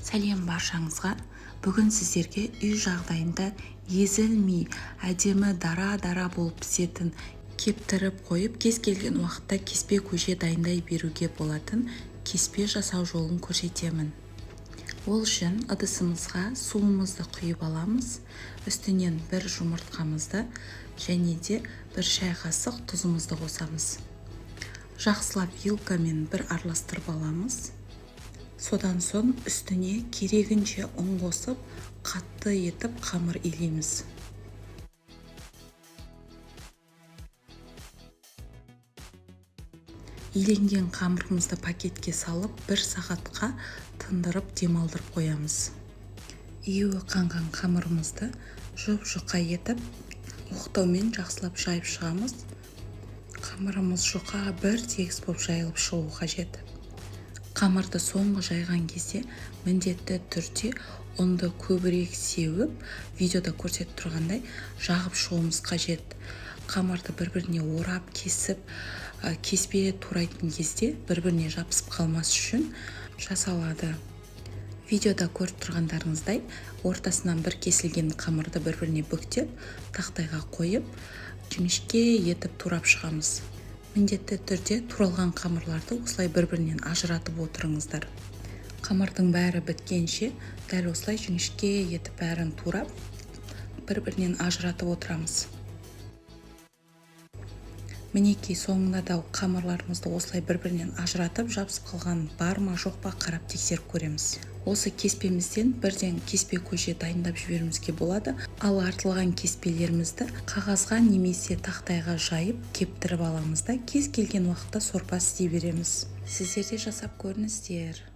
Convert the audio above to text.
Сәлем баршаңызға. Бүгін сіздерге үй жағдайында езілмей, әдемі дара болып пісетін, кептіріп қойып, кез келген уақытта кеспе көже дайындай беруге болатын кеспе жасау жолын көрсетемін. Ол үшін ыдысымызға суымызды құйып аламыз, үстінен бір жұмыртқамызды және де бір шай қасық тұзымызды қосамыз. Жақсылап вилкамен бір араластырып аламыз. Содан соң үстіне керегінше ұн қосып, қатты етіп қамыр илейміз. Иленген қамырымызды пакетке салып, 1 сағатқа тындырып демалдырып қоямыз. Июі қанған қамырымызды жұп-жұқа етіп, оқтаумен жақсылап жайып шығамыз. Қамырымыз жұқа бір тегіс болып жайылып шығу қажет. Қамырды соңғы жайған кезде міндетті түрде ұнды көбірек сеуіп, видеода көрсетіп тұрғандай жағып шығуымыз қажет. Қамырды бір-біріне орап, кесіп, кеспе турайтын кезде бір-біріне жабысып қалмас үшін жасалады. Видеода көріп тұрғандарыңыздай, ортасынан бір кесілген қамырды бір-біріне бүктеп, тақтайға қойып, жіңішке етіп турап шығамыз. Міндетті түрде туралған қамырларды осылай бір-бірінен ажыратып отырыңыздар. Қамырдың бәрі біткенше, дәл осылай жіңішке етіп бәрін турап, бір-бірінен ажыратып отырамыз. Мінекей соңында да қамырларымызды осылай бір-бірінен ажыратып, жабысып қалған бар ма жоқ па қарап тексеріп көреміз. Осы кеспемізден бірден кеспе көже дайындап жіберуімізге болады. Ал артылған кеспелерімізді қағазға немесе тақтайға жайып, кептіріп аламыз да кез келген уақытта сорпа істей береміз. Сіздер де жасап көріңіздер.